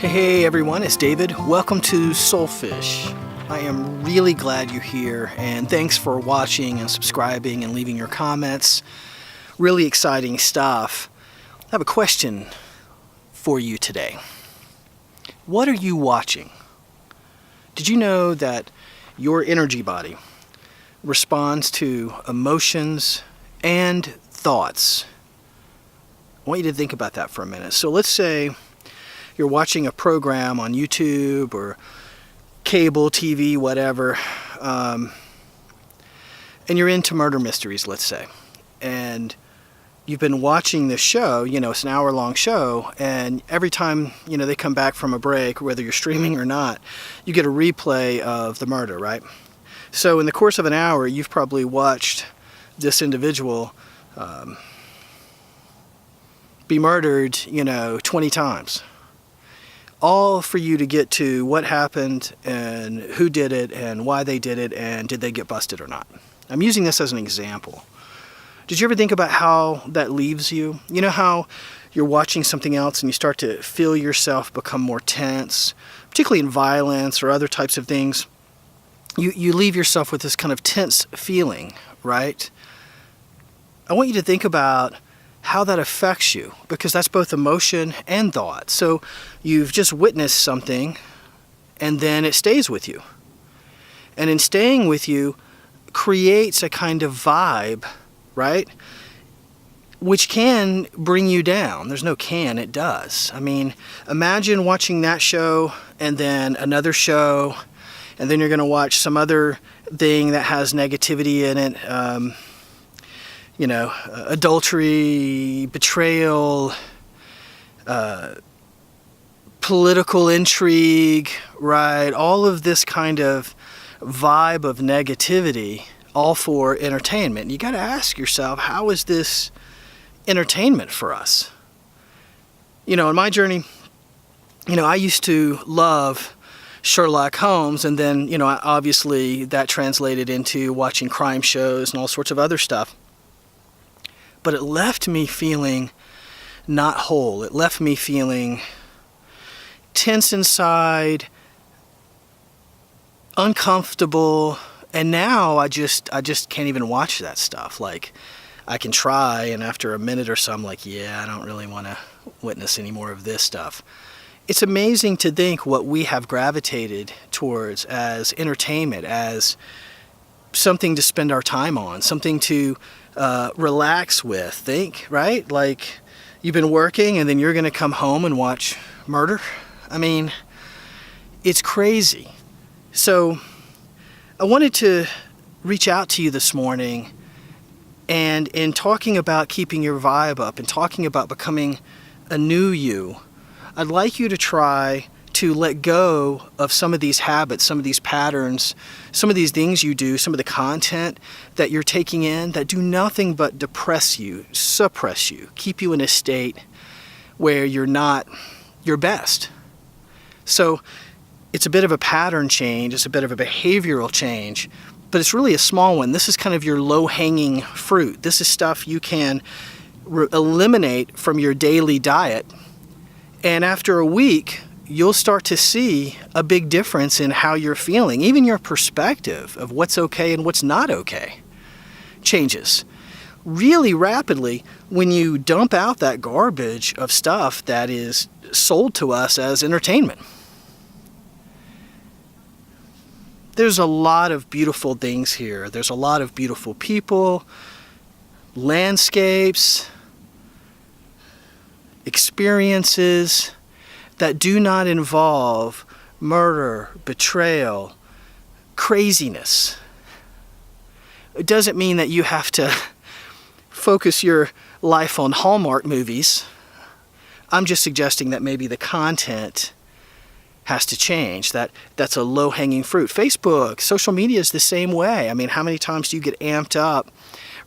Hey everyone, it's David. Welcome to SoulFish. I am really glad you're here, and thanks for watching and subscribing and leaving your comments. Really exciting stuff. I have a question for you today. What are you watching? Did you know that your energy body responds to emotions and thoughts? I want you to think about that for a minute. So let's say you're watching a program on YouTube or cable TV, whatever, and you're into murder mysteries, let's say, and you've been watching this show, it's an hour-long show, and every time, they come back from a break, whether you're streaming or not, you get a replay of the murder, right? So in the course of an hour, you've probably watched this individual be murdered, 20 times. All for you to get to what happened and who did it and why they did it and did they get busted or not. I'm using this as an example. Did you ever think about how that leaves you? You know how you're watching something else and you start to feel yourself become more tense, particularly in violence or other types of things. You leave yourself with this kind of tense feeling, right? I want you to think about how that affects you, because that's both emotion and thought. So you've just witnessed something and then it stays with you. And in staying with you creates a kind of vibe, right? Which can bring you down. There's no can, it does. I mean, imagine watching that show and then another show, and then you're going to watch some other thing that has negativity in it. Adultery, betrayal, political intrigue, right? All of this kind of vibe of negativity, all for entertainment. You got to ask yourself, how is this entertainment for us? In my journey, I used to love Sherlock Holmes, and then, obviously that translated into watching crime shows and all sorts of other stuff. But it left me feeling not whole. It left me feeling tense inside, uncomfortable, and now I just can't even watch that stuff. Like, I can try, and after a minute or so, I'm like, yeah, I don't really want to witness any more of this stuff. It's amazing to think what we have gravitated towards as entertainment, as something to spend our time on, something to relax with. Think, right? Like, you've been working and then you're going to come home and watch murder. I mean, it's crazy. So I wanted to reach out to you this morning, and in talking about keeping your vibe up and talking about becoming a new you, I'd like you to try to let go of some of these habits, some of these patterns, some of these things you do, some of the content that you're taking in that do nothing but depress you, suppress you, keep you in a state where you're not your best. So it's a bit of a pattern change, it's a bit of a behavioral change, but it's really a small one. This is kind of your low-hanging fruit. This is stuff you can eliminate from your daily diet, and after a week, you'll start to see a big difference in how you're feeling. Even your perspective of what's okay and what's not okay changes really rapidly when you dump out that garbage of stuff that is sold to us as entertainment. There's a lot of beautiful things here. There's a lot of beautiful people, landscapes, experiences that do not involve murder, betrayal, craziness. It doesn't mean that you have to focus your life on Hallmark movies. I'm just suggesting that maybe the content has to change. That's a low-hanging fruit. Facebook, social media is the same way. I mean, how many times do you get amped up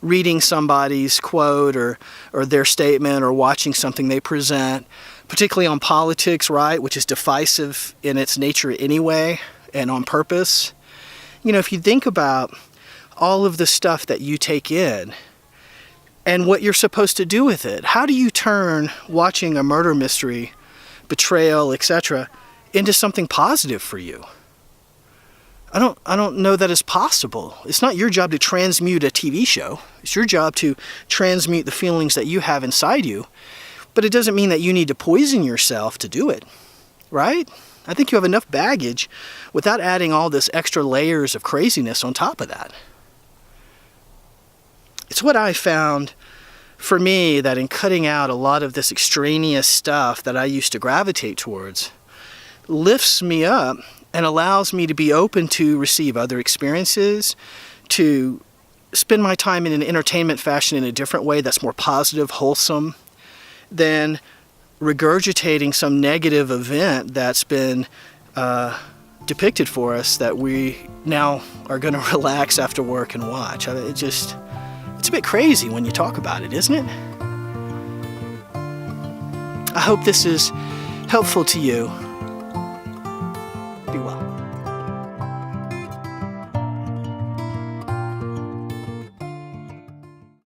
reading somebody's quote or their statement or watching something they present, particularly on politics, right, which is divisive in its nature anyway and on purpose? If you think about all of the stuff that you take in and what you're supposed to do with it, how do you turn watching a murder mystery betrayal, etc., into something positive for you. I don't know that it's possible. It's not your job to transmute a TV show. It's your job to transmute the feelings that you have inside you. But it doesn't mean that you need to poison yourself to do it, right? I think you have enough baggage without adding all this extra layers of craziness on top of that. It's what I found for me, that in cutting out a lot of this extraneous stuff that I used to gravitate towards, lifts me up and allows me to be open to receive other experiences, to spend my time in an entertainment fashion in a different way that's more positive, wholesome, than regurgitating some negative event that's been depicted for us that we now are going to relax after work and watch. It's a bit crazy when you talk about it, isn't it? I hope this is helpful to you.